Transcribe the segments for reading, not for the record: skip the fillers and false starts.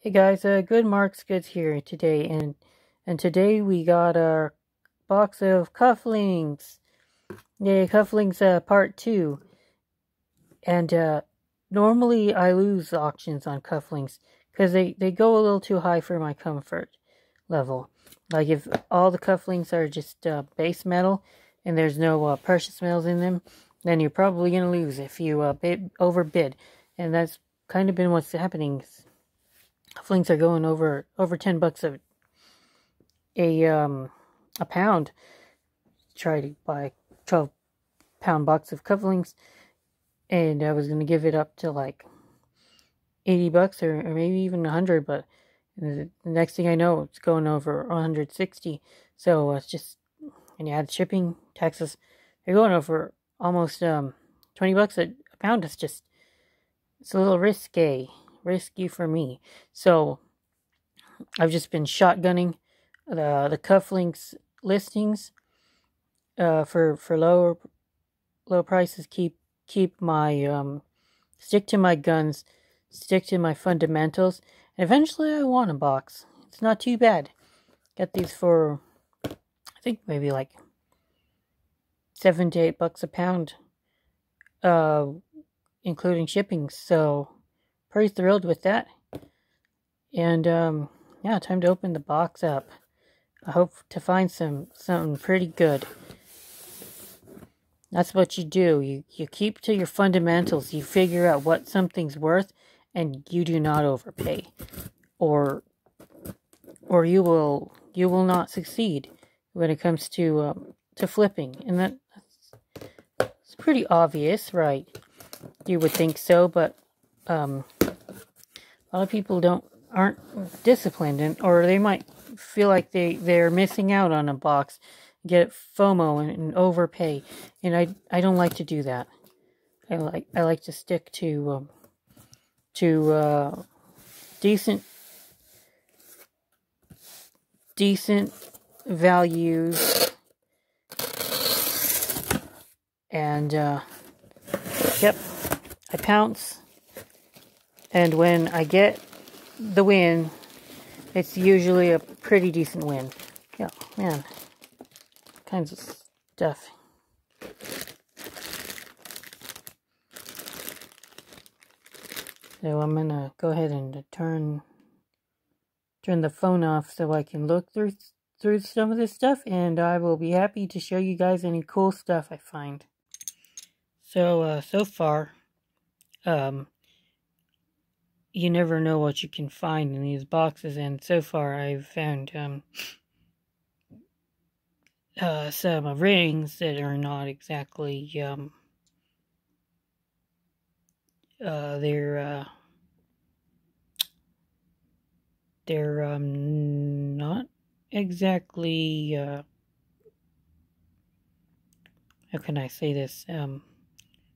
Hey guys, Good Marks Goods here today, and today we got our box of cufflinks. Yay, cufflinks part 2. And normally I lose auctions on cufflinks because they go a little too high for my comfort level. Like if all the cufflinks are just base metal and there's no precious metals in them, then you're probably gonna lose if you overbid, and that's kind of been what's happening. Cufflinks are going over $10 a pound. Try to buy a 12-pound box of cufflinks, and I was gonna give it up to like $80 or maybe even 100, but the next thing I know, it's going over 160. So it's just, and you add shipping, taxes, they're going over almost $20 a pound. It's a little risky for me. So I've just been shotgunning the cufflinks listings for low prices. Keep my stick to my guns, stick to my fundamentals, and eventually I want a box. It's not too bad. Got these for I think maybe like $7 to $8 a pound, including shipping. So pretty thrilled with that. And yeah, time to open the box up. I hope to find something pretty good. That's what you do. You keep to your fundamentals. You figure out what something's worth, and you do not overpay, or you will not succeed when it comes to flipping. And that's pretty obvious, right? You would think so, but a lot of people aren't disciplined, or they might feel like they're missing out on a box, get FOMO and overpay, and I don't like to do that. I like to stick to decent values, and yep, I pounce, and when I get the win, it's usually a pretty decent win. Yeah, man, kinds of stuff. So I'm gonna go ahead and turn the phone off so I can look through some of this stuff, and I will be happy to show you guys any cool stuff I find. So so far, you never know what you can find in these boxes, and so far I've found some rings that are not exactly they're not exactly how can I say this,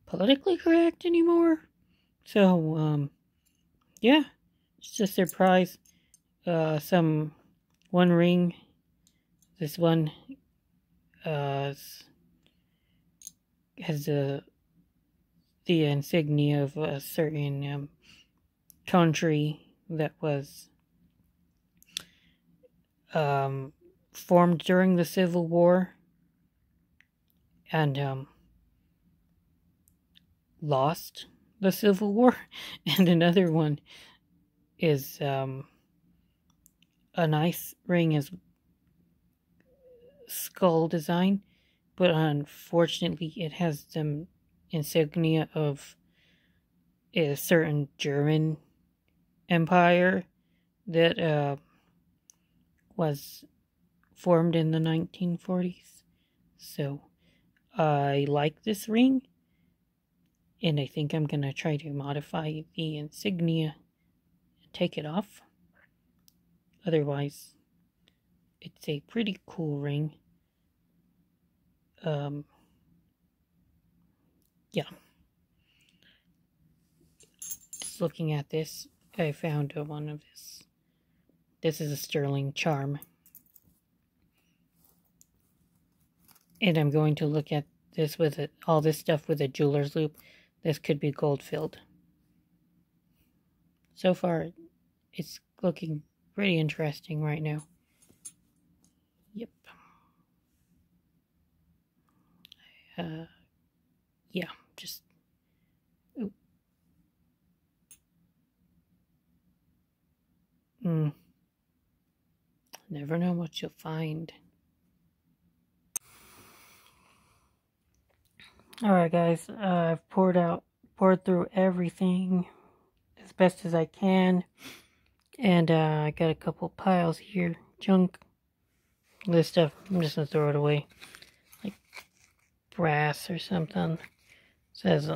politically correct anymore. So yeah, it's a surprise. One ring, this one has the insignia of a certain country that was formed during the Civil War and lost the Civil War. And another one is a nice ring, is skull design, but unfortunately it has some insignia of a certain German empire that was formed in the 1940s. So I like this ring, and I think I'm gonna try to modify the insignia and take it off. Otherwise, it's a pretty cool ring. Yeah. Just looking at this, I found one of this. This is a sterling charm. And I'm going to look at this with all this stuff with a jeweler's loop. This could be gold filled. So far, it's looking pretty interesting right now. Yep. Yeah, just... Ooh. Never know what you'll find. Alright guys, I've poured through everything as best as I can. And I got a couple piles here. Junk. This stuff, I'm just going to throw it away. Like brass or something. It says,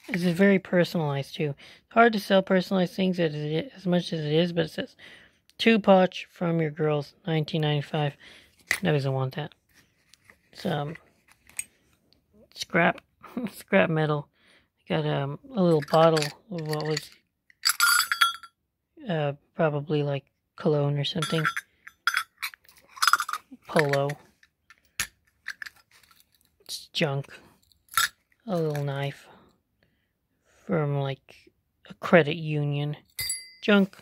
it's very personalized too. It's hard to sell personalized things as much as it is, but it says, 2 potch from your girls, $19.95. Nobody doesn't want that. Some scrap metal. I got a little bottle of what was probably like cologne or something. Polo. It's junk. A little knife from like a credit union. Junk.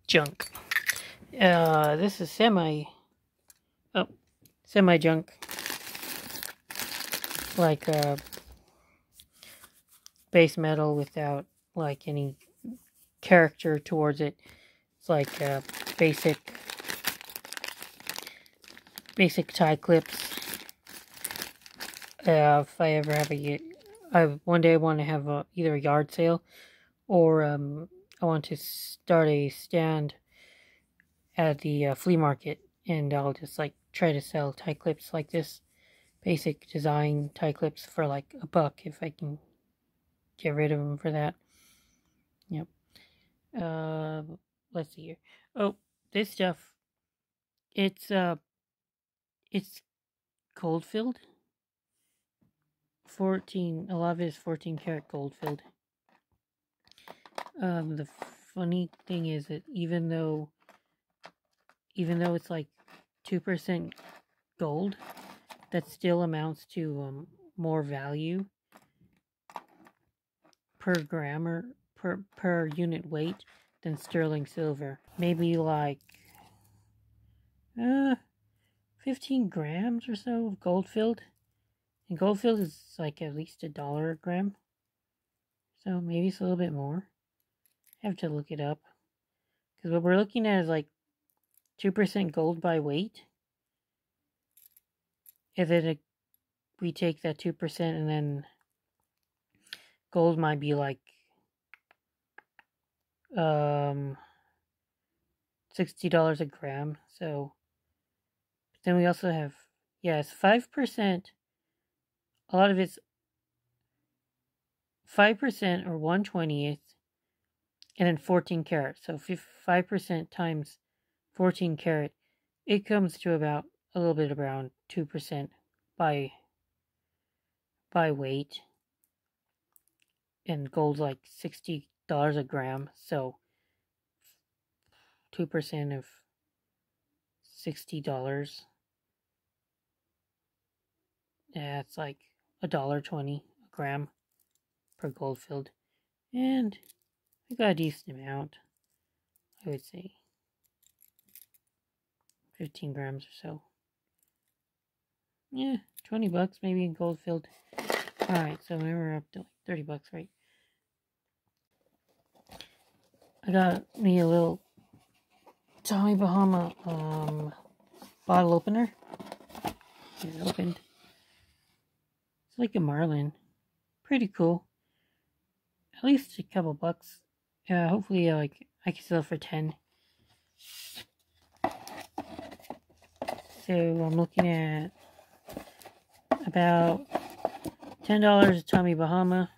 Junk. This is semi junk. Like base metal without like any character towards it. It's like basic tie clips. If I ever have one day I want to have either a yard sale or I want to start a stand at the flea market, and I'll just like try to sell tie clips like this, basic design tie clips for like $1 if I can get rid of them for that. Yep. Let's see here. Oh, this stuff. It's gold filled. A lot of it is 14 karat gold filled. The funny thing is that even though it's like 2% gold, that still amounts to more value per gram or per unit weight than sterling silver. Maybe like 15 grams or so of gold filled. And gold filled is like at least $1 a gram. So maybe it's a little bit more. I have to look it up. Because what we're looking at is like 2% gold by weight. And then we take that 2% and then gold might be like $60 a gram. So then we also have, it's 5%. A lot of it's 5% or 1/20th, and then 14 karat. So 5% times 14 karat, it comes to about a little bit around 2% by weight. And gold's like $60 a gram. So 2% of $60. Yeah, it's like $1.20 a gram per gold filled. And I got a decent amount. I would say 15 grams or so. Yeah, $20 maybe in gold filled. Alright, so we were up to like $30, right? I got me a little Tommy Bahama bottle opener. Get it opened. It's like a Marlin. Pretty cool. At least a couple bucks. Hopefully I can sell it for 10. So I'm looking at about $10 Tommy Bahama.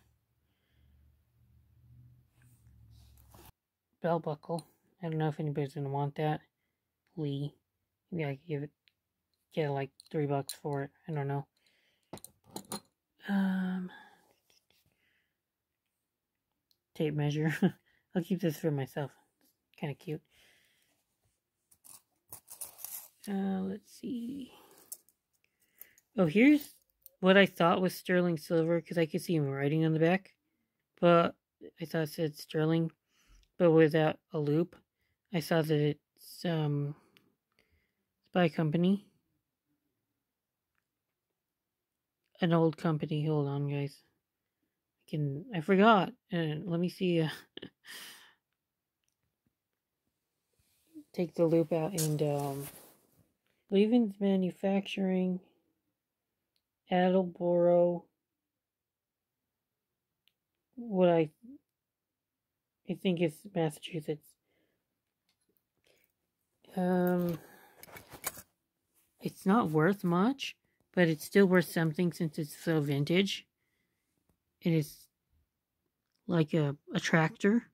Belt buckle. I don't know if anybody's gonna want that. Lee. Maybe I could get like $3 for it. I don't know. Tape measure. I'll keep this for myself. Kind of cute. Let's see. Oh, here's what I thought was sterling silver, because I could see him writing on the back. but I thought it said sterling, but without a loop. I saw that it's by a company, an old company. Hold on, guys. I forgot. Let me see. Take the loop out and Leavens Manufacturing, Attleboro. What I think it's Massachusetts. It's not worth much, but it's still worth something since it's so vintage. It is like a tractor.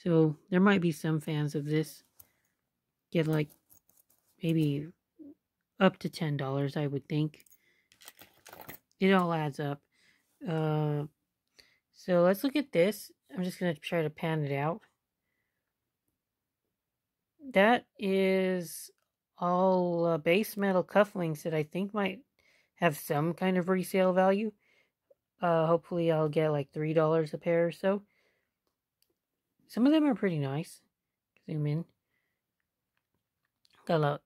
So there might be some fans of this. Get like maybe up to $10, I would think. It all adds up. So let's look at this. I'm just going to try to pan it out. That is all base metal cufflinks that I think might have some kind of resale value. Hopefully I'll get like $3 a pair or so. Some of them are pretty nice. Zoom in. Got a lot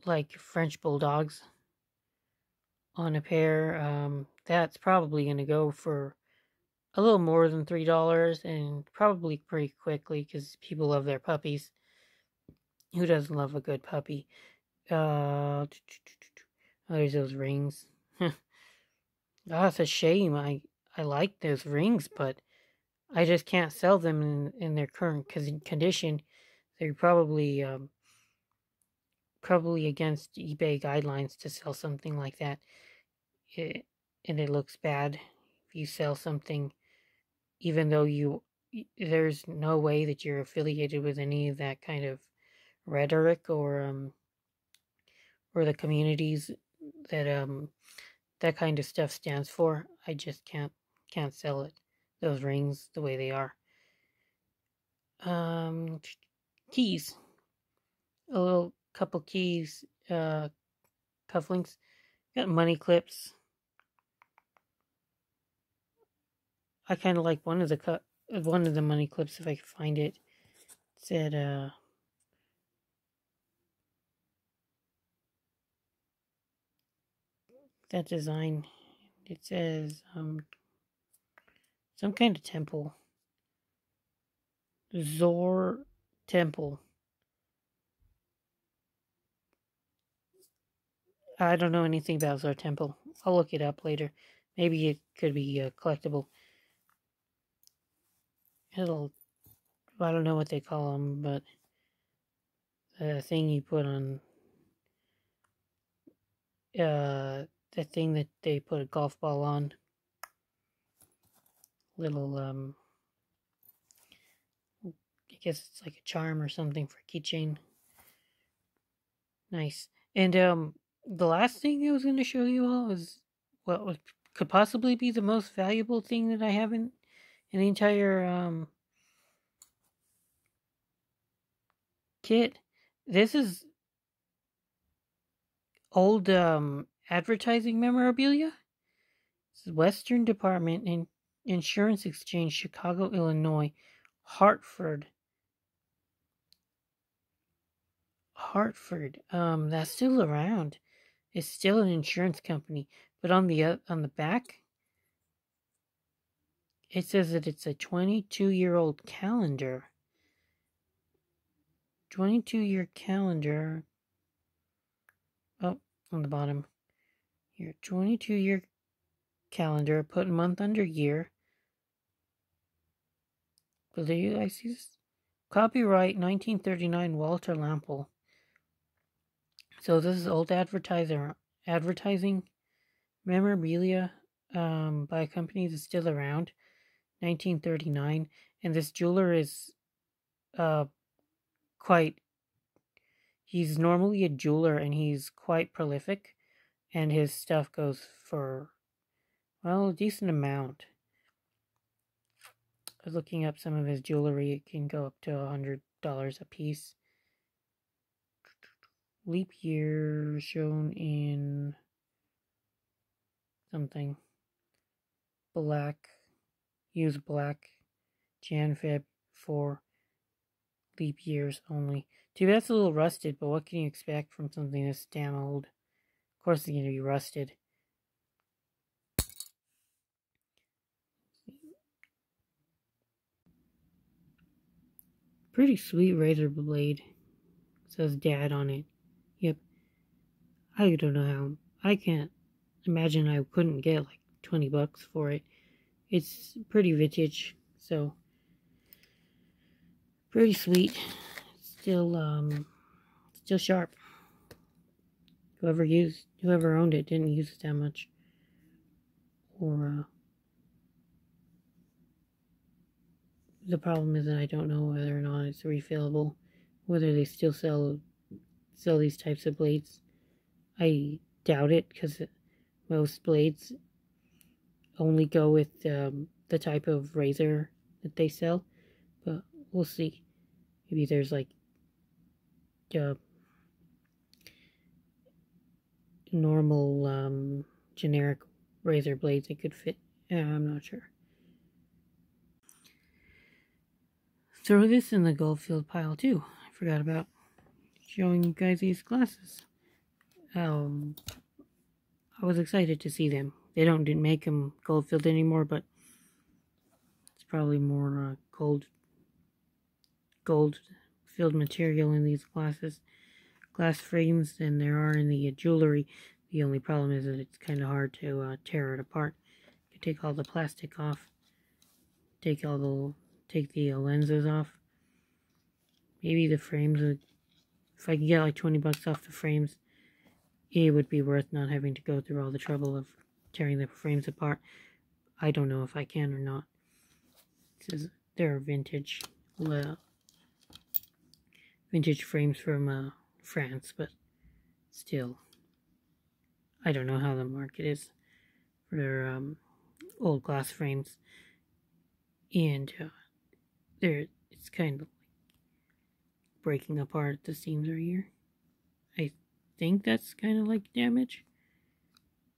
like French bulldogs on a pair. That's probably going to go for a little more than $3 and probably pretty quickly because people love their puppies. Who doesn't love a good puppy? Oh, there's those rings. Oh, it's a shame. I like those rings, but I just can't sell them in their current condition. They're probably against eBay guidelines to sell something like that. And it looks bad if you sell something, even though there's no way that you're affiliated with any of that kind of rhetoric or the communities that that kind of stuff stands for. I just can't sell it. Those rings the way they are. Keys. A little couple keys, cufflinks. Got money clips. I kind of like one of the money clips if I can find it. It said that design. It says some kind of temple. Zor Temple. I don't know anything about Zor Temple. I'll look it up later. Maybe it could be collectible. I don't know what they call them, but the thing you put on the thing that they put a golf ball on. Little I guess it's like a charm or something for a keychain. Nice. And the last thing I was going to show you all is what could possibly be the most valuable thing that I have in the entire kit. This is old advertising memorabilia. This is Western Department in Insurance Exchange, Chicago, Illinois, Hartford. That's still around. It's still an insurance company, but on the back, it says that it's a 22-year-old calendar. 22-year calendar. Oh, on the bottom. Here, 22-year calendar. Put month under year. Believe I see this. Copyright 1939 Walter Lample. So this is old advertising memorabilia by a company that's still around. 1939, and this jeweler is he's normally a jeweler and he's quite prolific, and his stuff goes for, well, a decent amount. Looking up some of his jewelry, it can go up to $100 a piece. Leap year shown in something black. use black, Jan, Feb, 4 leap years only. Too bad it's a little rusted, but what can you expect from something this damn old? Of course it's going to be rusted. Pretty sweet razor blade. It says Dad on it. Yep. I don't know how. I can't imagine I couldn't get like 20 bucks for it. It's pretty vintage, so pretty sweet. Still sharp. Whoever owned it didn't use it that much. Or the problem is that I don't know whether or not it's refillable, whether they still sell these types of blades. I doubt it, because most blades only go with the type of razor that they sell, but we'll see. Maybe there's like normal generic razor blades that could fit. I'm not sure. Throw this in the Goldfield pile too. I forgot about showing you guys these glasses. I was excited to see them. They didn't make them Goldfield anymore, but it's probably more gold-filled material in these glass frames than there are in the jewelry. The only problem is that it's kind of hard to tear it apart. You take all the plastic off, take the lenses off. Maybe the frames, if I could get like 20 bucks off the frames, it would be worth not having to go through all the trouble of tearing the frames apart. I don't know if I can or not. It says they're vintage frames from France, but still, I don't know how the market is for their old glass frames, and it's kind of like breaking apart at the seams right here. I think that's kind of like damage,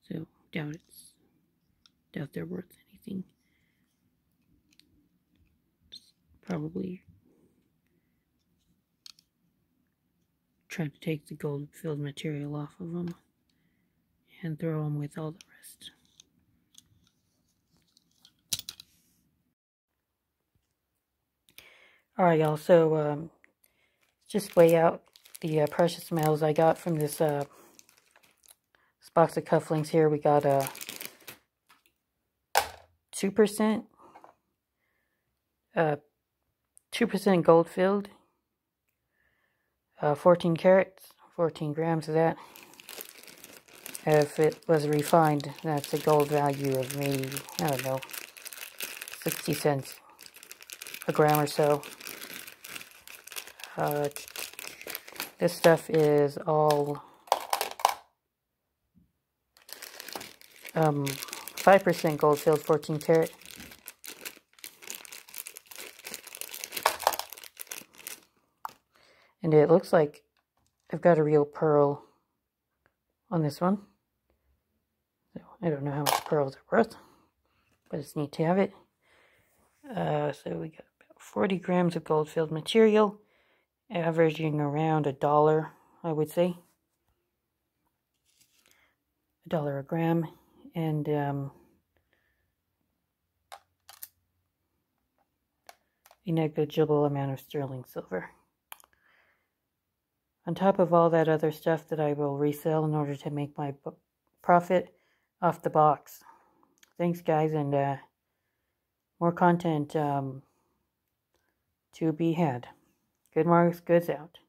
so doubt they're worth anything. Probably try to take the gold-filled material off of them and throw them with all the rest. Alright, y'all, so just weigh out the precious metals I got from this box of cufflinks here. We got 2%, 2% gold filled, 14 carats, 14 grams of that. If it was refined, that's a gold value of maybe, I don't know, 60 cents a gram or so. This stuff is all 5% gold filled, 14 karat. And it looks like I've got a real pearl on this one. So I don't know how much pearls are worth, but it's neat to have it. So we got about 40 grams of gold filled material, averaging around $1, I would say. $1 a gram, and a negligible amount of sterling silver. On top of all that other stuff that I will resell in order to make my profit off the box. Thanks, guys, and more content to be had. Good Marks, goods out.